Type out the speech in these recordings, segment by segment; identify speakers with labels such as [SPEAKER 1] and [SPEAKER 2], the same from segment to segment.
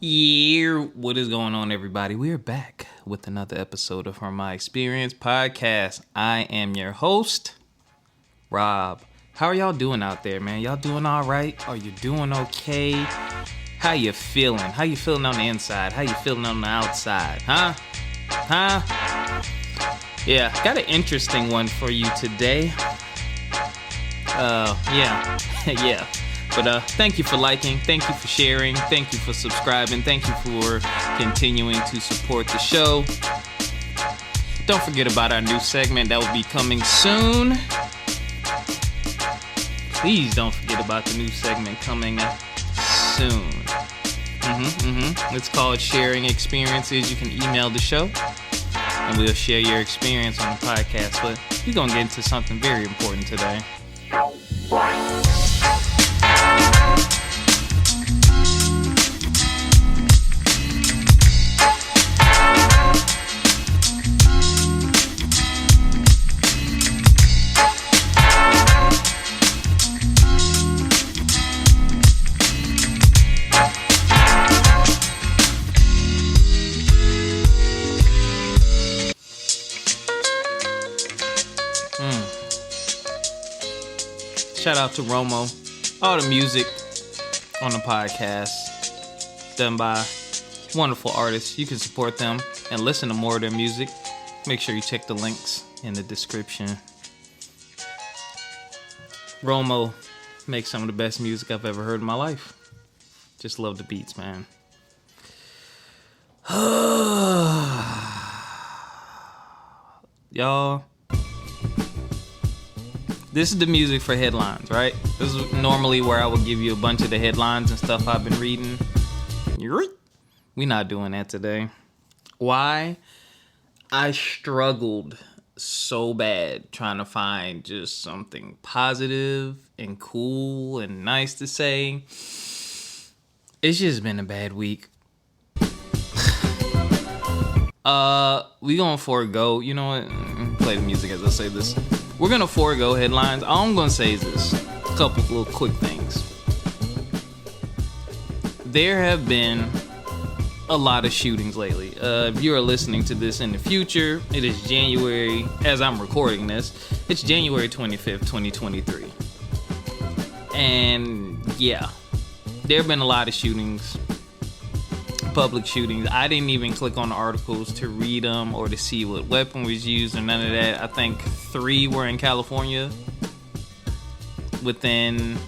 [SPEAKER 1] Yeah, what is going on, everybody? We are back with another episode of From My Experience podcast. I am your host, Rob. How are y'all doing out there, man? Y'all doing all right? Are you doing okay? How you feeling? How you feeling on the inside? How you feeling on the outside? Huh? Yeah, got an interesting one for you today. Yeah. But thank you for liking, thank you for sharing, thank you for subscribing, thank you for continuing to support the show. Don't forget about our new segment that will be coming soon. Please don't forget about the new segment coming soon. It's called Sharing Experiences. You can email the show and we'll share your experience on the podcast. But we're going to get into something very important today. Shout out to Romo. All the music on the podcast done by wonderful artists. You can support them and listen to more of their music. Make sure you check the links in the description. Romo makes some of the best music I've ever heard in my life. Just love the beats, man. Y'all, this is the music for headlines, right? This is normally where I would give you a bunch of the headlines and stuff I've been reading. We're not doing that today. Why? I struggled so bad trying to find just something positive and cool and nice to say. It's just been a bad week. We gonna forego, you know what? Play the music as I say this. We're going to forego headlines. All I'm going to say is this. A couple little quick things. There have been a lot of shootings lately. If you are listening to this in the future, it is January, as I'm recording this, it's January 25th, 2023. And yeah, there have been a lot of shootings. Public shootings. I didn't even click on the articles to read them or to see what weapon was used or none of that. I think 3 were in California within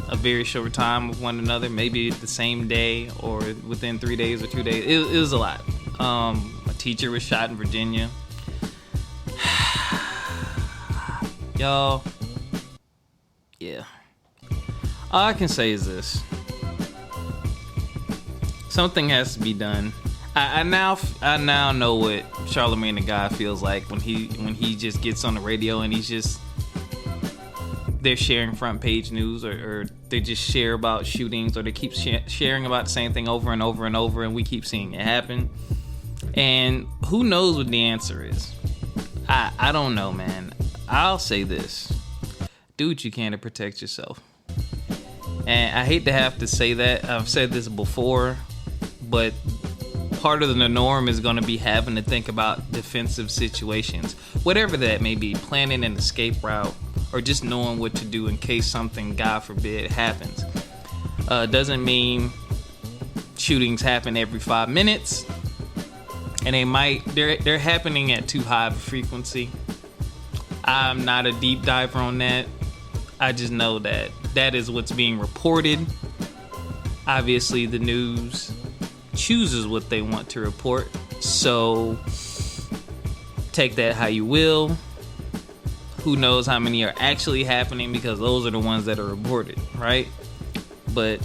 [SPEAKER 1] a very short time of one another, maybe the same day or within 3 days or 2 days. It was a lot. A teacher was shot in Virginia. Y'all, yeah. All I can say is this. Something has to be done. I now know what Charlemagne the God feels like when he just gets on the radio and they're sharing front page news or they just share about shootings or they keep sharing about the same thing over and over and over and we keep seeing it happen. And who knows what the answer is? I don't know, man. I'll say this. Do what you can to protect yourself. And I hate to have to say that. I've said this before. But part of the norm is going to be having to think about defensive situations, whatever that may be, planning an escape route, or just knowing what to do in case something, God forbid, happens. Doesn't mean shootings happen every 5 minutes, and they're happening at too high of a frequency. I'm not a deep diver on that. I just know that is what's being reported. Obviously, the news chooses what they want to report, so take that how you will. Who knows how many are actually happening, because those are the ones that are reported, right? But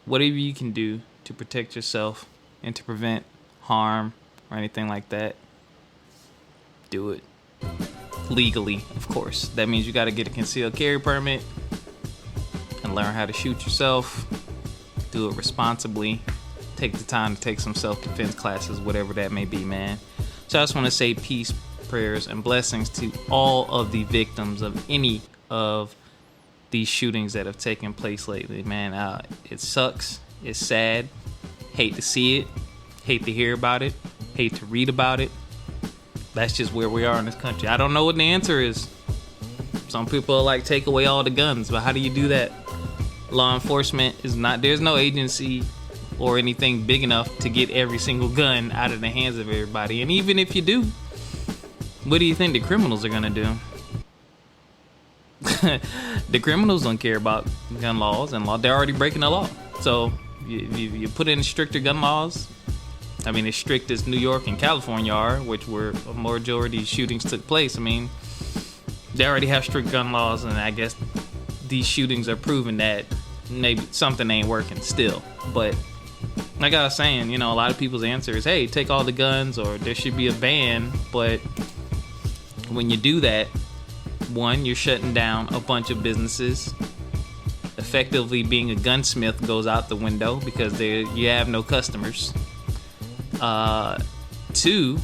[SPEAKER 1] whatever you can do to protect yourself and to prevent harm or anything like that, do it legally, of course. That means you got to get a concealed carry permit and learn how to shoot yourself. Do it responsibly. Take the time to take some self-defense classes, whatever that may be, man. So I just want to say peace, prayers, and blessings to all of the victims of any of these shootings that have taken place lately, man. It sucks. It's sad. Hate to see it, hate to hear about it, hate to read about it. That's just where we are in this country. I don't know what the answer is. Some people are like, take away all the guns, but how do you do that? Law enforcement is not, there's no agency or anything big enough to get every single gun out of the hands of everybody. And even if you do, what do you think the criminals are gonna do? The criminals don't care about gun laws and law. They're already breaking the law. So you put in stricter gun laws. I mean, as strict as New York and California are, which where a majority of shootings took place. I mean, they already have strict gun laws, and I guess these shootings are proving that maybe something ain't working still. But like I was saying, a lot of people's answer is, hey, take all the guns, or there should be a ban. But when you do that, one, you're shutting down a bunch of businesses. Effectively, being a gunsmith goes out the window because you have no customers. Two,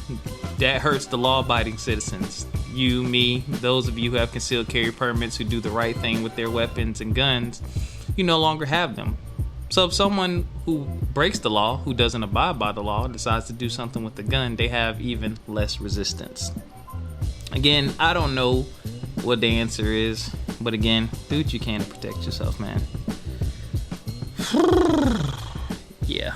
[SPEAKER 1] that hurts the law-abiding citizens. You, me, those of you who have concealed carry permits, who do the right thing with their weapons and guns, you no longer have them. So if someone who breaks the law, who doesn't abide by the law, decides to do something with the gun, they have even less resistance. Again, I don't know what the answer is, but again, do what you can to protect yourself, man. Yeah.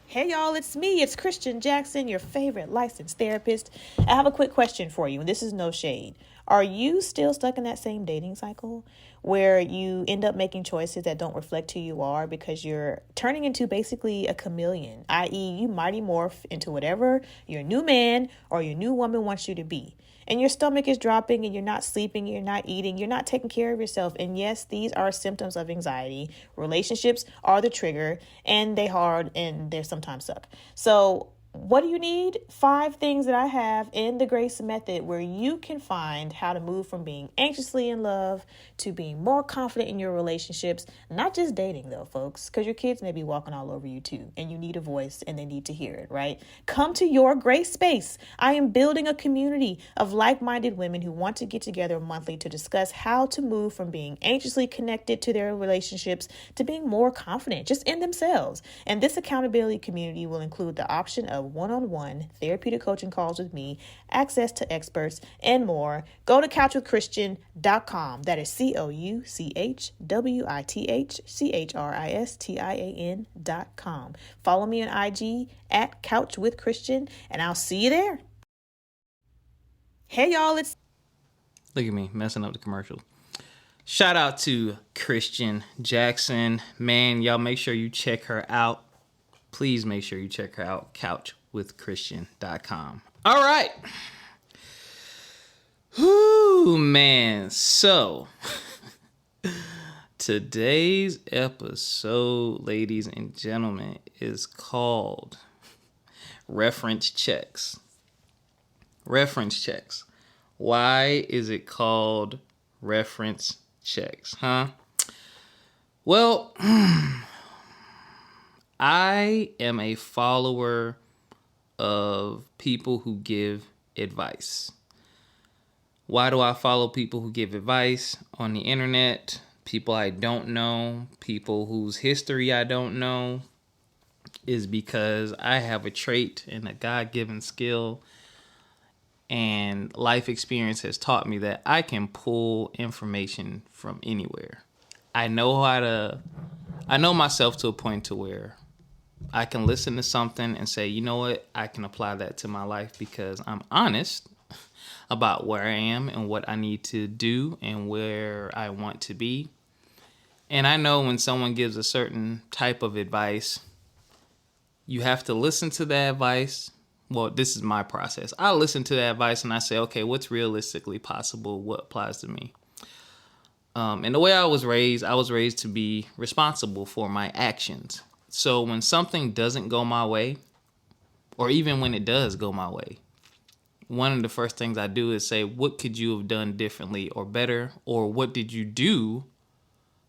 [SPEAKER 2] Hey y'all, it's me. It's Christian Jackson, your favorite licensed therapist. I have a quick question for you, and this is no shade. Are you still stuck in that same dating cycle where you end up making choices that don't reflect who you are because you're turning into basically a chameleon, i.e. you mighty morph into whatever your new man or your new woman wants you to be? And your stomach is dropping and you're not sleeping, you're not eating, you're not taking care of yourself. And yes, these are symptoms of anxiety. Relationships are the trigger, and they hard and they sometimes suck. So what do you need? 5 things that I have in the Grace Method where you can find how to move from being anxiously in love to being more confident in your relationships. Not just dating though, folks, because your kids may be walking all over you too, and you need a voice and they need to hear it, right? Come to your Grace Space. I am building a community of like-minded women who want to get together monthly to discuss how to move from being anxiously connected to their relationships to being more confident just in themselves. And this accountability community will include the option of one-on-one therapeutic coaching calls with me, access to experts, and more. Go to couchwithchristian.com. That is couchwithchristian.com. Follow me on IG at couchwithchristian, and I'll see you there. Hey y'all, it's
[SPEAKER 1] Look at me messing up the commercial. Shout out to Christian Jackson. Man, y'all make sure you check her out. Please make sure you check her out. couchwithchristian.com. All right. Whoo, man. So, today's episode, ladies and gentlemen, is called Reference Checks. Reference checks. Why is it called reference checks, huh? Well, I am a follower of people who give advice. Why do I follow people who give advice on the internet? People I don't know, people whose history I don't know, is because I have a trait and a God-given skill and life experience has taught me that I can pull information from anywhere. I know myself to a point to where I can listen to something and say, you know what, I can apply that to my life because I'm honest about where I am and what I need to do and where I want to be. And I know when someone gives a certain type of advice, you have to listen to that advice. Well, this is my process. I listen to that advice and I say, okay, what's realistically possible? What applies to me? And the way I was raised to be responsible for my actions. So when something doesn't go my way, or even when it does go my way, one of the first things I do is say, what could you have done differently or better? Or what did you do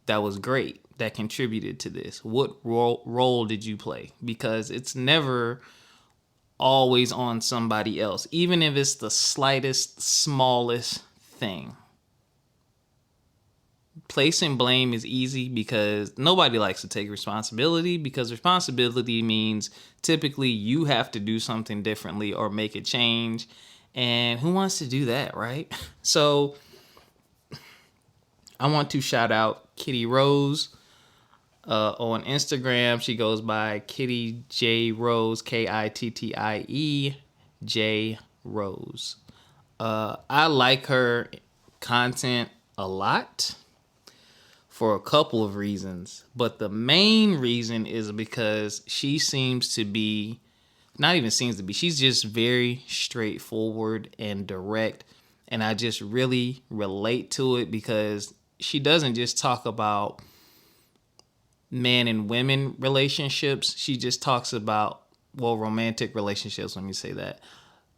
[SPEAKER 1] that was great, that contributed to this? What role did you play? Because it's never always on somebody else. Even if it's the slightest, smallest thing. Placing blame is easy because nobody likes to take responsibility, because responsibility means typically you have to do something differently or make a change. And who wants to do that, right? So I want to shout out Kitty Rose. On Instagram, she goes by Kitty J Rose, Kittie J Rose. I like her content a lot for a couple of reasons, but the main reason is because she seems to be, not even seems to be, she's just very straightforward and direct, and I just really relate to it because she doesn't just talk about man and women relationships. She just talks about, well, romantic relationships, let me say that.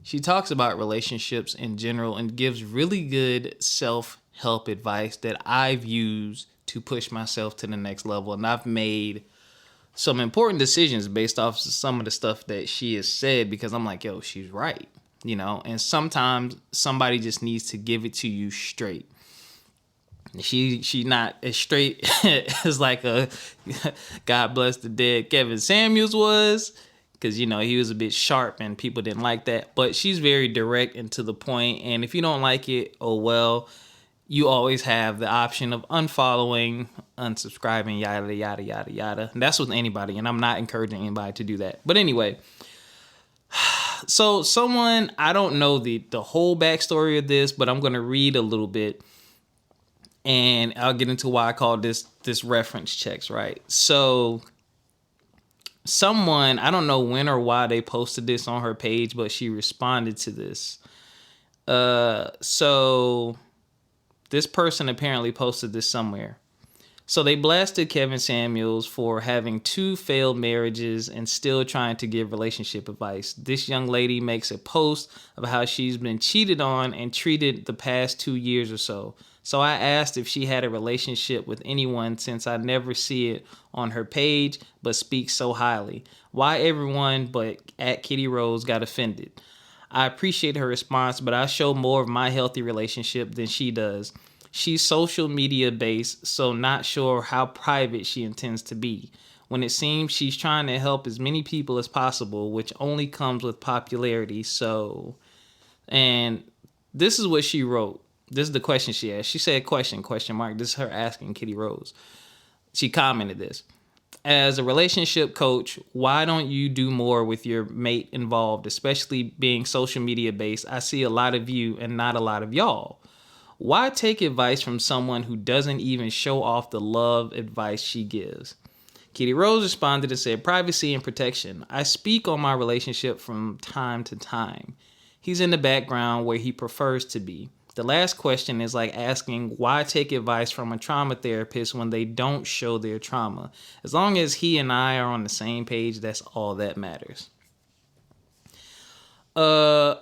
[SPEAKER 1] She talks about relationships in general and gives really good self-help advice that I've used to push myself to the next level. And I've made some important decisions based off some of the stuff that she has said, because I'm like, yo, she's right, you know? And sometimes somebody just needs to give it to you straight. She not as straight as like a God bless the dead Kevin Samuels was, because, you know, he was a bit sharp and people didn't like that. But she's very direct and to the point. And if you don't like it, oh well, you always have the option of unfollowing, unsubscribing, yada, yada, yada, yada. And that's with anybody. And I'm not encouraging anybody to do that. But anyway, so someone, I don't know the whole backstory of this, but I'm going to read a little bit. And I'll get into why I call this reference checks, right? So someone, I don't know when or why they posted this on her page, but she responded to this. So this person apparently posted this somewhere. So they blasted Kevin Samuels for having 2 failed marriages and still trying to give relationship advice. This young lady makes a post of how she's been cheated on and treated the past 2 years or so. So I asked if she had a relationship with anyone, since I never see it on her page but speaks so highly. Why everyone but at Kitty Rose got offended? I appreciate her response, but I show more of my healthy relationship than she does. She's social media based, so not sure how private she intends to be, when it seems she's trying to help as many people as possible, which only comes with popularity. So, and this is what she wrote. This is the question she asked. She said, question mark. This is her asking Kitty Rose. She commented this. As a relationship coach, why don't you do more with your mate involved, especially being social media based? I see a lot of you and not a lot of y'all. Why take advice from someone who doesn't even show off the love advice she gives? Kitty Rose responded and said, privacy and protection. I speak on my relationship from time to time. He's in the background where he prefers to be. The last question is like asking why take advice from a trauma therapist when they don't show their trauma. As long as he and I are on the same page, that's all that matters. So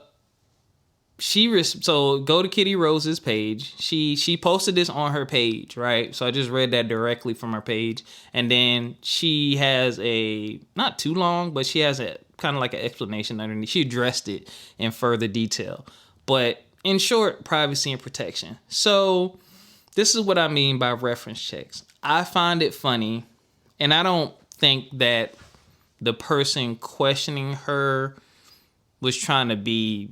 [SPEAKER 1] go to Kitty Rose's page. She posted this on her page, right? So I just read that directly from her page. And then she has a, not too long, but she has a kind of like an explanation underneath. She addressed it in further detail. But in short, privacy and protection. So this is what I mean by reference checks. I find it funny, and I don't think that the person questioning her was trying to be,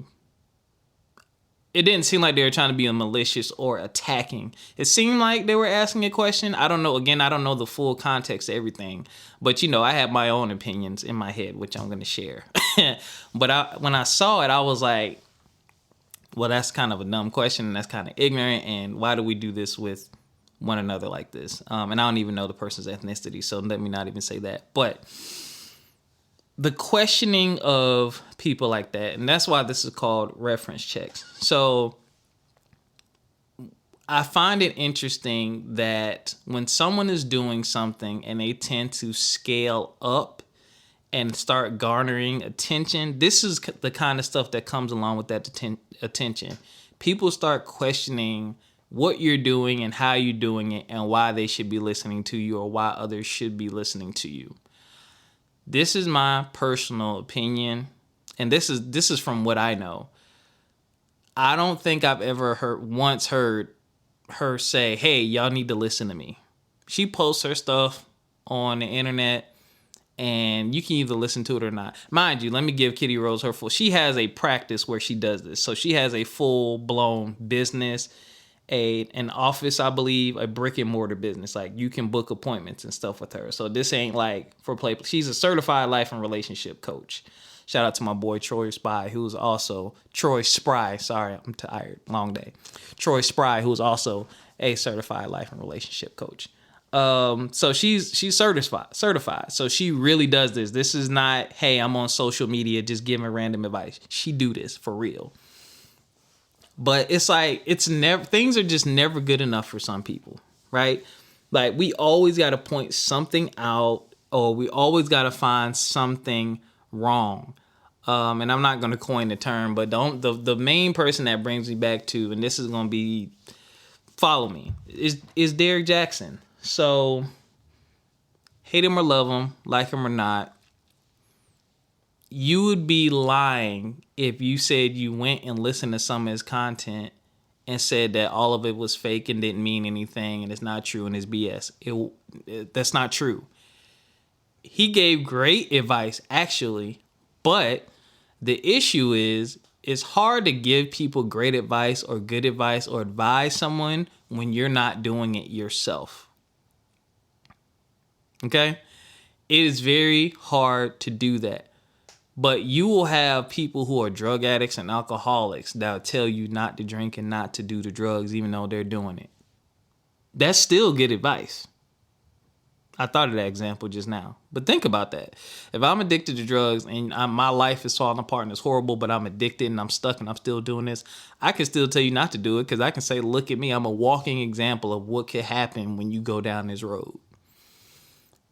[SPEAKER 1] it didn't seem like they were trying to be malicious or attacking. It seemed like they were asking a question. I don't know. Again, I don't know the full context of everything. But, you know, I have my own opinions in my head, which I'm going to share. But when I saw it, I was like, well, that's kind of a dumb question, and that's kind of ignorant, and why do we do this with one another like this? And I don't even know the person's ethnicity, so let me not even say that. But the questioning of people like that, and that's why this is called reference checks. So I find it interesting that when someone is doing something and they tend to scale up and start garnering attention, this is the kind of stuff that comes along with that attention. People start questioning what you're doing and how you're doing it and why they should be listening to you or why others should be listening to you. This is my personal opinion, and this is from what I know. I don't think I've ever heard her say, "Hey, y'all need to listen to me." She posts her stuff on the internet, and you can either listen to it or not. Mind you, let me give Kitty Rose her full. She has a practice where she does this, so she has a full blown business, an office, I believe, a brick and mortar business. Like you can book appointments and stuff with her. So this ain't like for play. She's a certified life and relationship coach. Shout out to my boy Troy Spry, who's also Troy Spry. Sorry, I'm tired. Long day. Troy Spry, who's also a certified life and relationship coach. So she's certified. So she really does this. This is not, hey, I'm on social media just giving random advice. She do this for real. But it's like things are just never good enough for some people, right? Like we always got to point something out, or we always got to find something wrong. And I'm not going to coin the term, but the main person that brings me back to, and this is going to be, follow me, is Derrick Jackson. So hate him or love him, like him or not, you would be lying if you said you went and listened to some of his content and said that all of it was fake and didn't mean anything and it's not true and it's BS. That's not true. He gave great advice, actually, but the issue is it's hard to give people great advice or good advice or advise someone when you're not doing it yourself. Okay? It is very hard to do that. But you will have people who are drug addicts and alcoholics that will tell you not to drink and not to do the drugs even though they're doing it. That's still good advice. I thought of that example just now. But think about that. If I'm addicted to drugs and my life is falling apart and it's horrible, but I'm addicted and I'm stuck and I'm still doing this, I can still tell you not to do it because I can say, look at me. I'm a walking example of what could happen when you go down this road.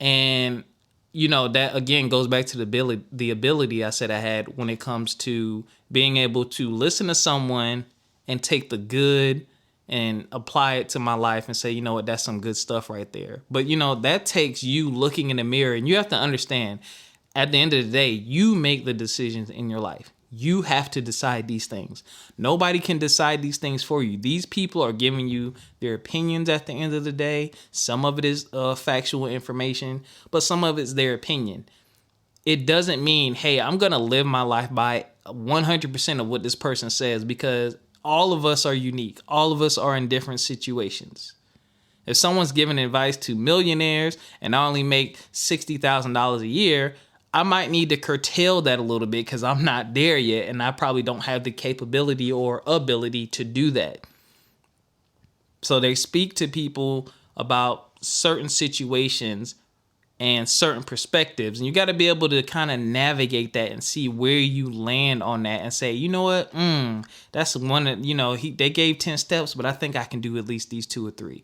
[SPEAKER 1] And, you know, that again goes back to the ability I said I had when it comes to being able to listen to someone and take the good and apply it to my life and say, you know what, that's some good stuff right there. But, you know, that takes you looking in the mirror, and you have to understand at the end of the day, you make the decisions in your life. You have to decide these things. Nobody can decide these things for you. These people are giving you their opinions at the end of the day. Some of it is factual information, but some of it's their opinion. It doesn't mean, hey, I'm going to live my life by 100% of what this person says, because all of us are unique. All of us are in different situations. If someone's giving advice to millionaires and I only make $60,000 a year, I might need to curtail that a little bit because I'm not there yet and I probably don't have the capability or ability to do that. So they speak to people about certain situations and certain perspectives, and you got to be able to kind of navigate that and see where you land on that and say, you know what, that's one that, you know, they gave 10 steps, but I think I can do at least these 2 or 3.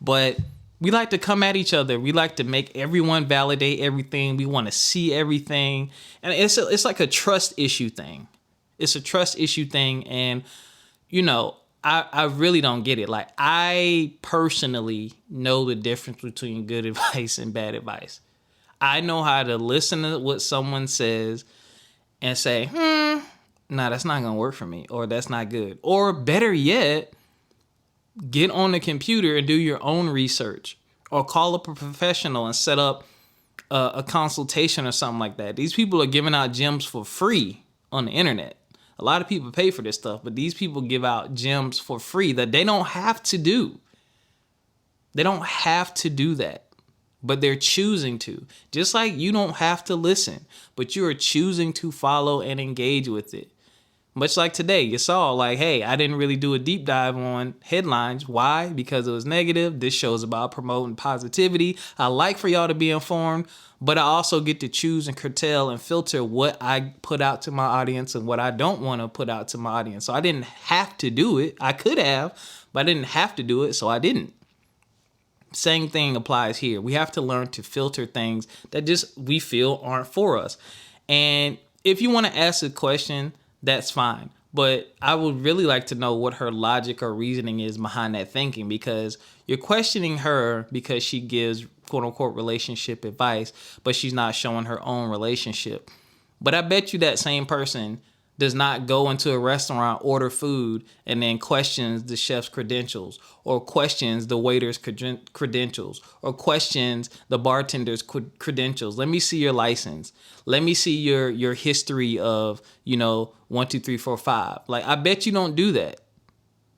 [SPEAKER 1] But we like to come at each other. We like to make everyone validate everything. We want to see everything. And it's like a trust issue thing. It's a trust issue thing. And, you know, I really don't get it. Like, I personally know the difference between good advice and bad advice. I know how to listen to what someone says and say, nah, that's not going to work for me, or that's not good. Or better yet, get on the computer and do your own research, or call up a professional and set up a consultation or something like that. These people are giving out gems for free on the internet. A lot of people pay for this stuff, but these people give out gems for free that they don't have to do. They don't have to do that, but they're choosing to. Just like you don't have to listen, but you are choosing to follow and engage with it. Much like today, you saw, like, hey, I didn't really do a deep dive on headlines. Why? Because it was negative. This show is about promoting positivity. I like for y'all to be informed, but I also get to choose and curtail and filter what I put out to my audience and what I don't want to put out to my audience. So I didn't have to do it. I could have, but I didn't have to do it, so I didn't. Same thing applies here. We have to learn to filter things that just we feel aren't for us. And if you want to ask a question, that's fine. But I would really like to know what her logic or reasoning is behind that thinking, because you're questioning her because she gives quote unquote relationship advice, but she's not showing her own relationship. But I bet you that same person does not go into a restaurant, order food, and then questions the chef's credentials, or questions the waiter's credentials, or questions the bartender's credentials. Let me see your license. Let me see your history of, 1, 2, 3, 4, 5. Like, I bet you don't do that.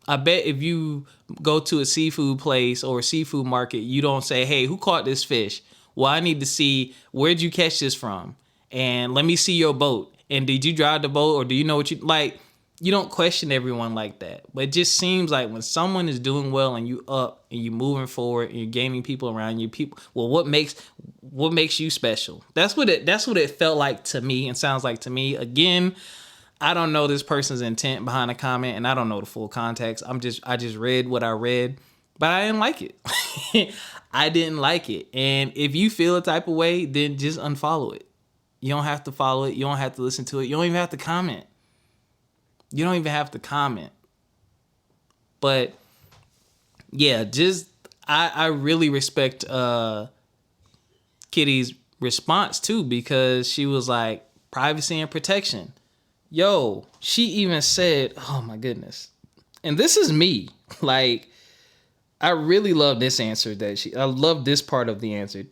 [SPEAKER 1] I bet if you go to a seafood place or a seafood market, you don't say, hey, who caught this fish? Well, I need to see, where'd you catch this from? And let me see your boat. And did you drive the boat, or do you know what you like? You don't question everyone like that. But it just seems like when someone is doing well and you up and you moving forward and you're gaining people around you, what makes you special? That's what it felt like to me and sounds like to me. Again, I don't know this person's intent behind a comment, and I don't know the full context. I just read what I read, but I didn't like it. I didn't like it. And if you feel a type of way, then just unfollow it. You don't have to follow it. You don't have to listen to it. You don't even have to comment. But yeah, I really respect Kitty's response too, because she was like, privacy and protection. Yo, she even said, oh my goodness. And this is me. Like, I really love this answer I love this part of the answer.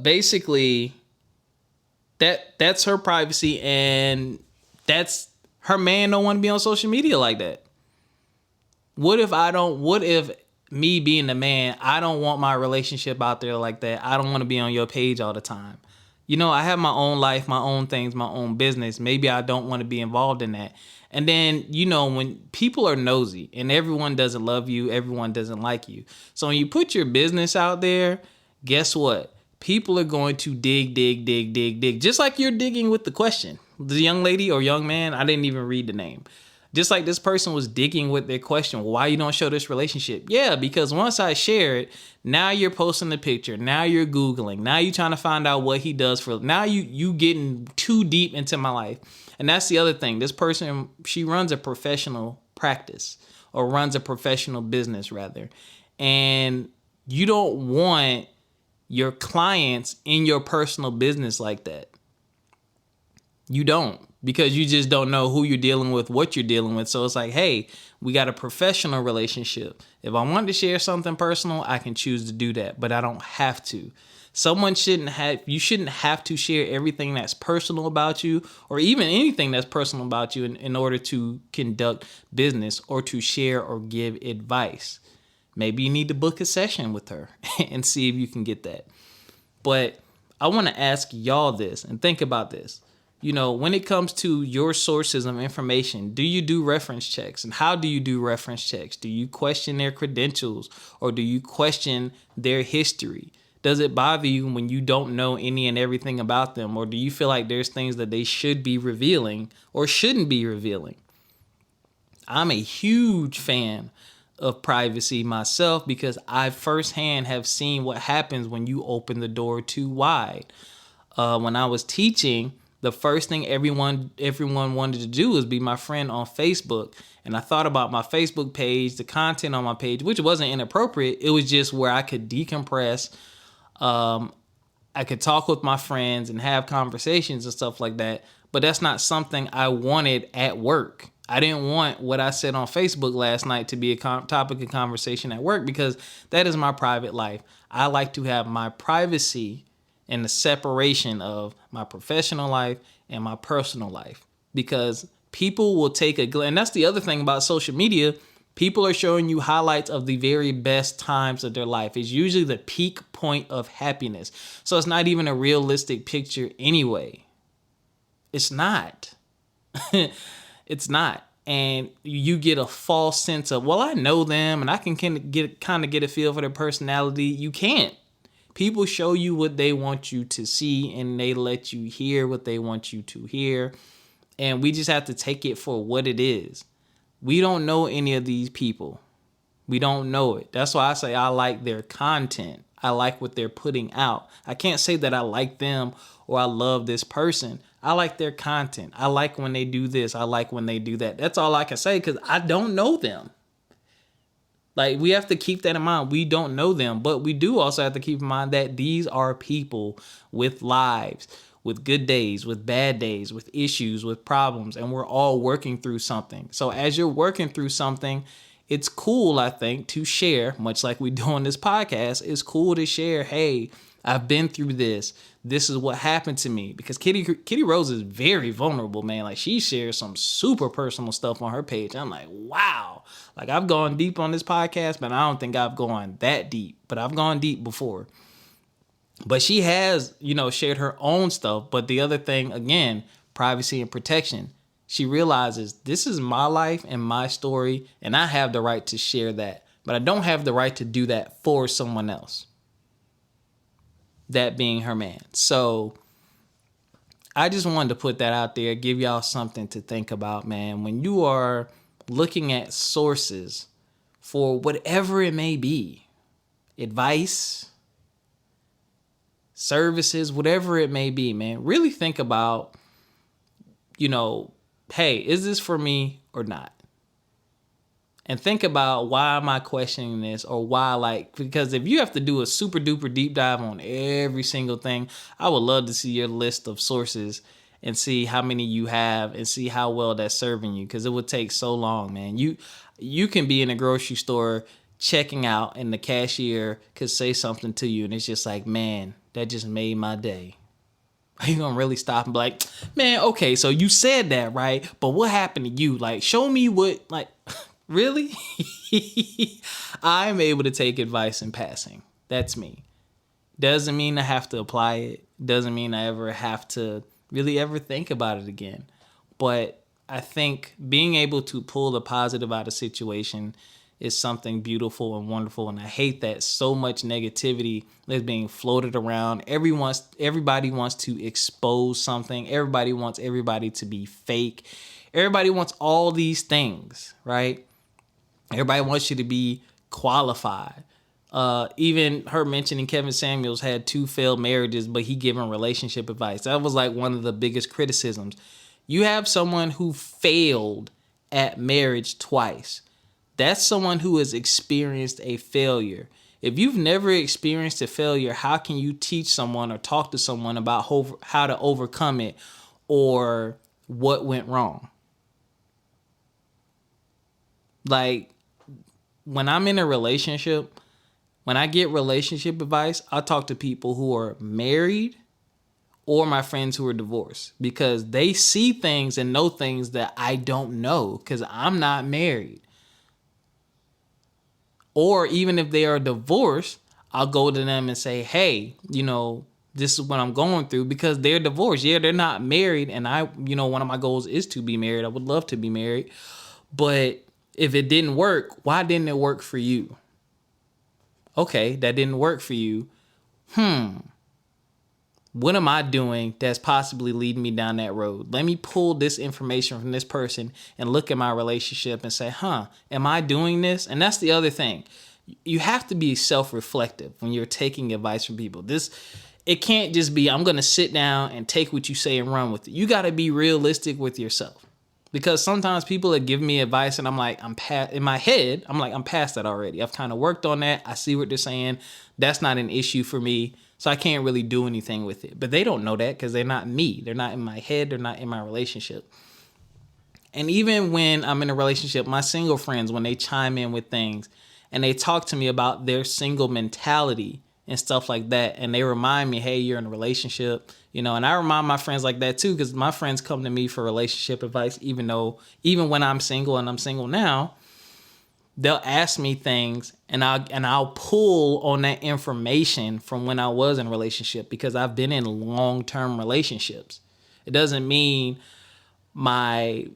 [SPEAKER 1] Basically, that's her privacy, and that's her man don't want to be on social media like that. What if me being the man, I don't want my relationship out there like that. I don't want to be on your page all the time. I have my own life, my own things, my own business. Maybe I don't want to be involved in that. And then, when people are nosy and everyone doesn't love you, everyone doesn't like you. So when you put your business out there, guess what? People are going to dig. Just like you're digging with the question. The young lady or young man, I didn't even read the name. Just like this person was digging with their question, why you don't show this relationship? Yeah, because once I share it, now you're posting the picture. Now you're Googling. Now you're trying to find out what he does for. Now you getting too deep into my life. And that's the other thing. This person, she runs a professional practice, or runs a professional business rather. And you don't want your clients in your personal business like that. You don't. Because you just don't know who you're dealing with, what you're dealing with. So it's like, hey, we got a professional relationship. If I want to share something personal, I can choose to do that, but I don't have to. You shouldn't have to share everything that's personal about you, or even anything that's personal about you in order to conduct business or to share or give advice. Maybe you need to book a session with her and see if you can get that. But I want to ask y'all this, and think about this. When it comes to your sources of information, do you do reference checks? And how do you do reference checks? Do you question their credentials, or do you question their history? Does it bother you when you don't know any and everything about them? Or do you feel like there's things that they should be revealing or shouldn't be revealing? I'm a huge fan of privacy myself, because I firsthand have seen what happens when you open the door too wide. When I was teaching, the first thing everyone wanted to do was be my friend on Facebook. And I thought about my Facebook page, the content on my page, which wasn't inappropriate. It was just where I could decompress. I could talk with my friends and have conversations and stuff like that. But that's not something I wanted at work. I didn't want what I said on Facebook last night to be a topic of conversation at work, because that is my private life. I like to have my privacy and the separation of my professional life and my personal life, because people will take and that's the other thing about social media. People are showing you highlights of the very best times of their life. It's usually the peak point of happiness. So it's not even a realistic picture anyway. It's not. It's not. And you get a false sense of, well, I know them and I can kind of get a feel for their personality. You can't. People show you what they want you to see, and they let you hear what they want you to hear. And we just have to take it for what it is. We don't know any of these people. We don't know it. That's why I say I like their content. I like what they're putting out. I can't say that I like them or I love this person. I like their content. I like when they do this. I like when they do that. That's all I can say, because I don't know them. Like, we have to keep that in mind. We don't know them, but we do also have to keep in mind that these are people with lives, with good days, with bad days, with issues, with problems, and we're all working through something. So as you're working through something, it's cool, I think, to share, much like we do on this podcast. It's cool to share, hey, I've been through this. This is what happened to me. Because Kitty Rose is very vulnerable, man. Like, she shares some super personal stuff on her page. I'm like, wow. Like, I've gone deep on this podcast, but I don't think I've gone that deep. But I've gone deep before. But she has, shared her own stuff. But the other thing, again, privacy and protection. She realizes this is my life and my story, and I have the right to share that. But I don't have the right to do that for someone else. That being her man. So I just wanted to put that out there, give y'all something to think about, man. When you are looking at sources for whatever it may be, advice, services, whatever it may be, man, really think about, hey, is this for me or not? And think about, why am I questioning this, or why, because if you have to do a super duper deep dive on every single thing, I would love to see your list of sources and see how many you have and see how well that's serving you, because it would take so long, man. You can be in a grocery store checking out and the cashier could say something to you and it's just like, man, that just made my day. Are you gonna really stop and be like, man, okay, so you said that, right? But what happened to you? Like, show me what, really? I'm able to take advice in passing. That's me. Doesn't mean I have to apply it. Doesn't mean I ever have to really ever think about it again. But I think being able to pull the positive out of situation is something beautiful and wonderful. And I hate that so much negativity is being floated around. Everybody wants to expose something. Everybody wants everybody to be fake. Everybody wants all these things, right? Everybody wants you to be qualified. Even her mentioning Kevin Samuels had 2 failed marriages, but he giving relationship advice. That was one of the biggest criticisms. You have someone who failed at marriage twice. That's someone who has experienced a failure. If you've never experienced a failure, how can you teach someone or talk to someone about how to overcome it or what went wrong? When I'm in a relationship, when I get relationship advice, I talk to people who are married or my friends who are divorced, because they see things and know things that I don't know because I'm not married. Or even if they are divorced, I'll go to them and say, hey, this is what I'm going through, because they're divorced. Yeah, they're not married. And one of my goals is to be married. I would love to be married. But if it didn't work, why didn't it work for you? Okay, that didn't work for you. What am I doing that's possibly leading me down that road? Let me pull this information from this person and look at my relationship and say, am I doing this? And that's the other thing. You have to be self-reflective when you're taking advice from people. It can't just be, I'm going to sit down and take what you say and run with it. You got to be realistic with yourself. Because sometimes people that give me advice and I'm in my head, I'm past that already. I've kind of worked on that. I see what they're saying. That's not an issue for me. So I can't really do anything with it. But they don't know that because they're not me. They're not in my head. They're not in my relationship. And even when I'm in a relationship, my single friends, when they chime in with things and they talk to me about their single mentality and stuff like that, and they remind me, hey, you're in a relationship, and I remind my friends like that too, because my friends come to me for relationship advice, even when I'm single and I'm single now, they'll ask me things and I'll pull on that information from when I was in a relationship, because I've been in long-term relationships. It doesn't mean my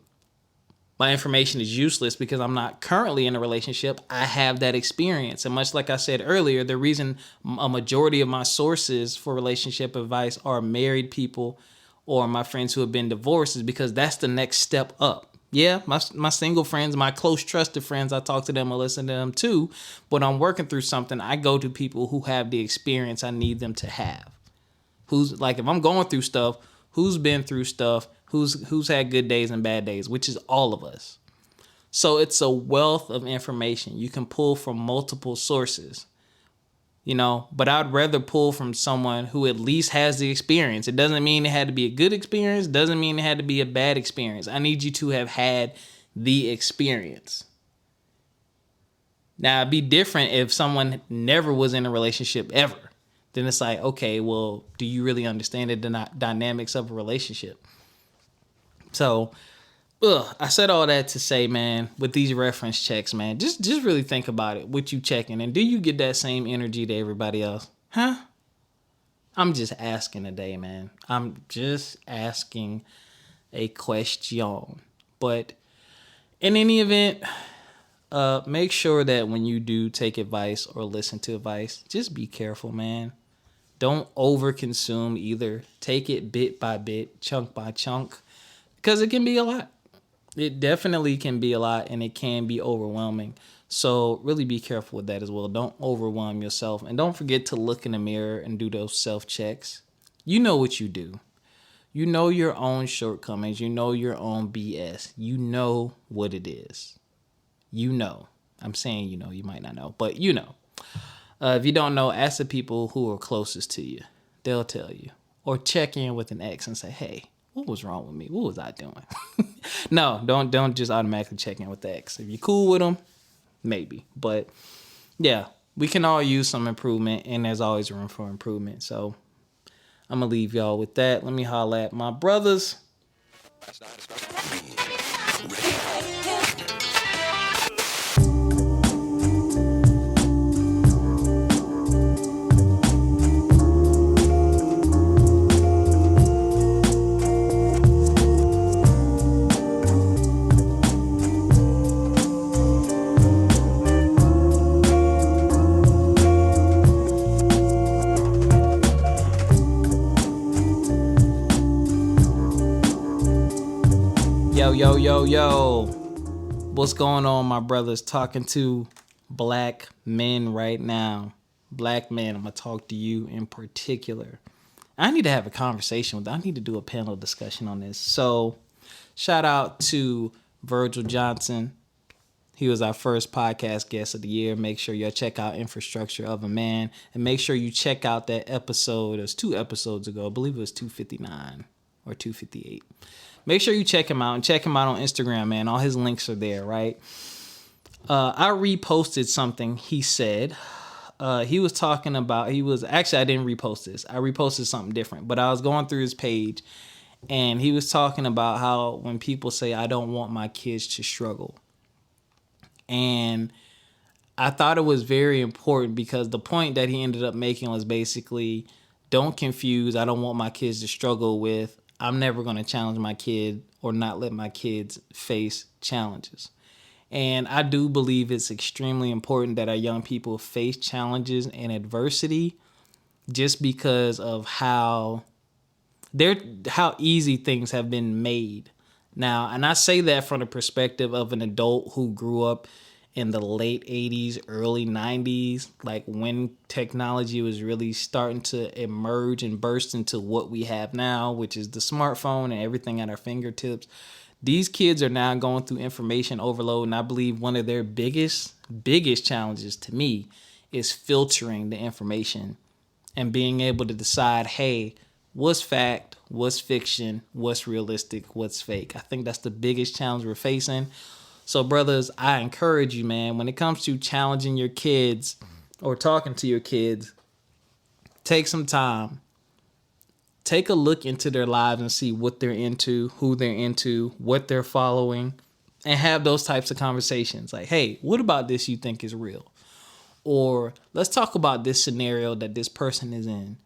[SPEAKER 1] information is useless because I'm not currently in a relationship. I have that experience. And much like I said earlier, the reason a majority of my sources for relationship advice are married people or my friends who have been divorced is because that's the next step up. Yeah, my single friends, my close trusted friends, I talk to them, I listen to them too. But I'm working through something, I go to people who have the experience I need them to have. Who's if I'm going through stuff, who's been through stuff, who's had good days and bad days, which is all of us. So it's a wealth of information you can pull from multiple sources. But I'd rather pull from someone who at least has the experience. It doesn't mean it had to be a good experience, doesn't mean it had to be a bad experience. I need you to have had the experience. Now, it'd be different if someone never was in a relationship ever. Then it's like, okay, well, do you really understand the dynamics of a relationship? So, I said all that to say, man, with these reference checks, man, just really think about it, what you checking, and do you get that same energy to everybody else? Huh? I'm just asking today, man. I'm just asking a question. But in any event, make sure that when you do take advice or listen to advice, just be careful, man. Don't overconsume either. Take it bit by bit, chunk by chunk, because it can be a lot. It definitely can be a lot, and it can be overwhelming. So really be careful with that as well. Don't overwhelm yourself. And don't forget to look in the mirror and do those self-checks. You know what you do. You know your own shortcomings. You know your own BS. You know what it is. You know. I'm saying you know. You might not know, but you know. If you don't know, ask the people who are closest to you. They'll tell you. Or check in with an ex and say, hey, what was wrong with me? What was I doing? No, don't just automatically check in with the ex. If you're cool with them, maybe. But yeah, we can all use some improvement, and there's always room for improvement. So I'm going to leave y'all with that. Let me holler at my brothers. Yo. What's going on, my brothers? Talking to black men right now. Black men, I'm going to talk to you in particular. I need to have a conversation with them. I need to do a panel discussion on this. So, shout out to Virgil Johnson. He was our first podcast guest of the year. Make sure y'all check out Infrastructure of a Man. And make sure you check out that episode. It was 2 episodes ago. I believe it was 259 or 258. Make sure you check him out, and check him out on Instagram, man. All his links are there, right? I reposted something he said. He was talking about, actually, I didn't repost this. I reposted something different, but I was going through his page, and he was talking about how when people say, I don't want my kids to struggle. And I thought it was very important because the point that he ended up making was basically, don't confuse, I don't want my kids to struggle with, I'm never going to challenge my kid or not let my kids face challenges. And I do believe it's extremely important that our young people face challenges and adversity just because of how easy things have been made. Now, and I say that from the perspective of an adult who grew up in the late 80s, early 90s, like when technology was really starting to emerge and burst into what we have now, which is the smartphone and everything at our fingertips. These kids are now going through information overload, and I believe one of their biggest challenges to me is filtering the information and being able to decide, hey, what's fact, what's fiction, what's realistic, what's fake. I think that's the biggest challenge we're facing. So, brothers, I encourage you, man, when it comes to challenging your kids or talking to your kids, take some time. Take a look into their lives and see what they're into, who they're into, what they're following, and have those types of conversations. Like, hey, what about this you think is real? Or let's talk about this scenario that this person is in.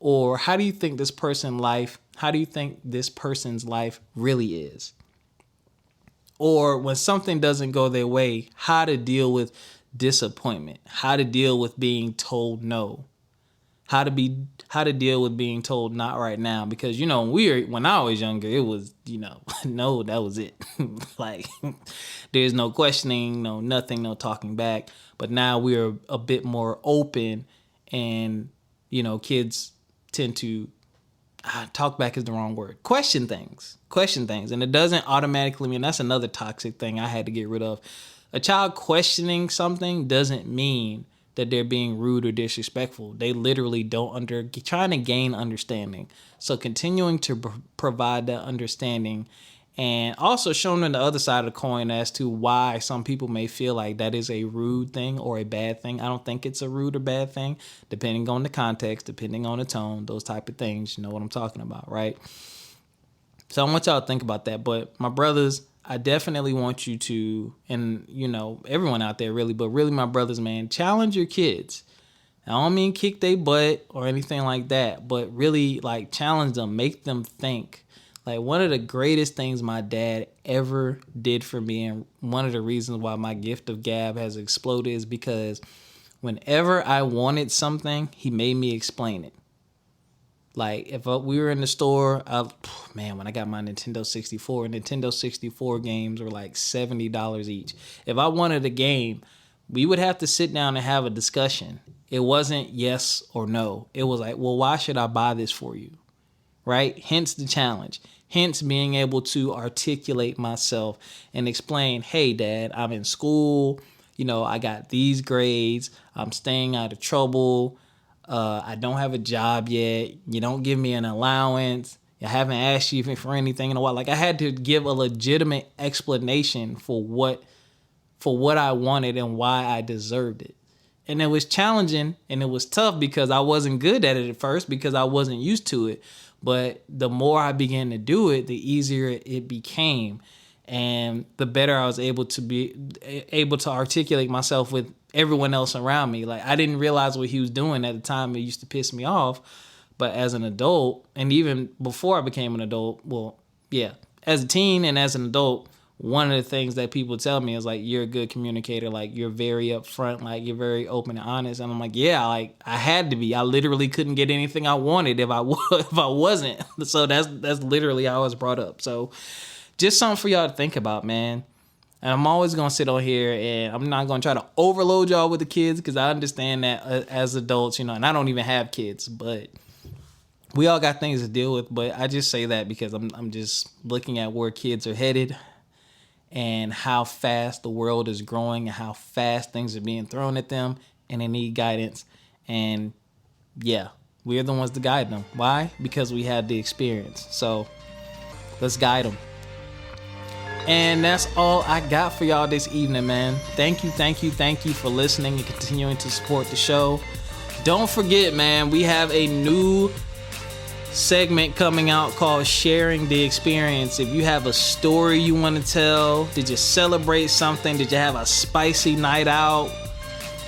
[SPEAKER 1] Or how do you think this person's life really is? Or when something doesn't go their way, how to deal with disappointment, how to deal with being told no, how to deal with being told not right now. Because, when I was younger, it was, no, that was it. Like, there's no questioning, no nothing, no talking back. But now we're a bit more open, and, kids tend to talk back is the wrong word. Question things. And it doesn't automatically mean, that's another toxic thing I had to get rid of. A child questioning something doesn't mean that they're being rude or disrespectful. They literally trying to gain understanding. So continuing to provide that understanding, and also showing them the other side of the coin as to why some people may feel like that is a rude thing or a bad thing. I don't think it's a rude or bad thing, depending on the context, depending on the tone, those type of things. You know what I'm talking about, right? So I want y'all to think about that. But my brothers, I definitely want you to, and you know, everyone out there really, but really my brothers, man, challenge your kids. I don't mean kick their butt or anything like that, but really like challenge them, make them think. Like one of the greatest things my dad ever did for me, and one of the reasons why my gift of gab has exploded, is because whenever I wanted something, he made me explain it. Like if we were in the store, when I got my Nintendo 64 games were like $70 each. If I wanted a game, we would have to sit down and have a discussion. It wasn't yes or no. It was like, well, why should I buy this for you? Right? Hence the challenge. Hence being able to articulate myself and explain, hey, Dad, I'm in school. You know, I got these grades. I'm staying out of trouble. I don't have a job yet. You don't give me an allowance. I haven't asked you for anything in a while. Like I had to give a legitimate explanation for what I wanted and why I deserved it. And it was challenging and it was tough because I wasn't good at it at first because I wasn't used to it. But the more I began to do it, the easier it became. And the better I was able to articulate myself with everyone else around me. Like I didn't realize what he was doing at the time. It used to piss me off. But as an adult, and even before I became an adult, as a teen and as an adult, one of the things that people tell me is like, you're a good communicator. Like you're very upfront, like you're very open and honest. And I'm like, yeah, like I had to be. I literally couldn't get anything I wanted if I wasn't. So that's literally how I was brought up. So just something for y'all to think about, man. And I'm always going to sit on here and I'm not going to try to overload y'all with the kids because I understand that as adults, you know, and I don't even have kids, but we all got things to deal with. But I just say that because I'm just looking at where kids are headed and how fast the world is growing and how fast things are being thrown at them, and they need guidance. And yeah, we're the ones to guide them. Why? Because we had the experience. So let's guide them. And that's all I got for y'all this evening, man. Thank you for listening and continuing to support the show. Don't forget, man, we have a new segment coming out called Sharing the Experience. If you have a story you want to tell, did you celebrate something? Did you have a spicy night out?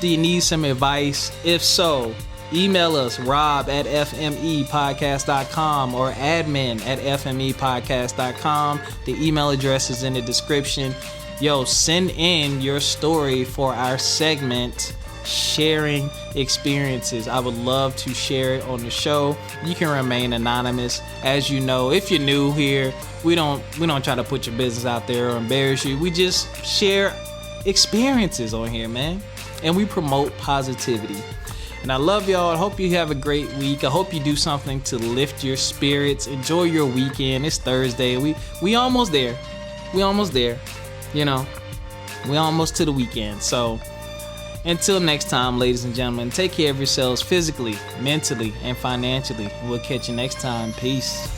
[SPEAKER 1] Do you need some advice? If so, email us, rob@fmepodcast.com or admin@fmepodcast.com. The email address is in the description. Yo, send in your story for our segment, Sharing Experiences. I would love to share it on the show. You can remain anonymous. As you know, if you're new here, we don't try to put your business out there or embarrass you. We just share experiences on here, man. And we promote positivity. And I love y'all. I hope you have a great week. I hope you do something to lift your spirits. Enjoy your weekend. It's Thursday. We almost there. You know, we almost to the weekend. So until next time, ladies and gentlemen, take care of yourselves physically, mentally, and financially. We'll catch you next time. Peace.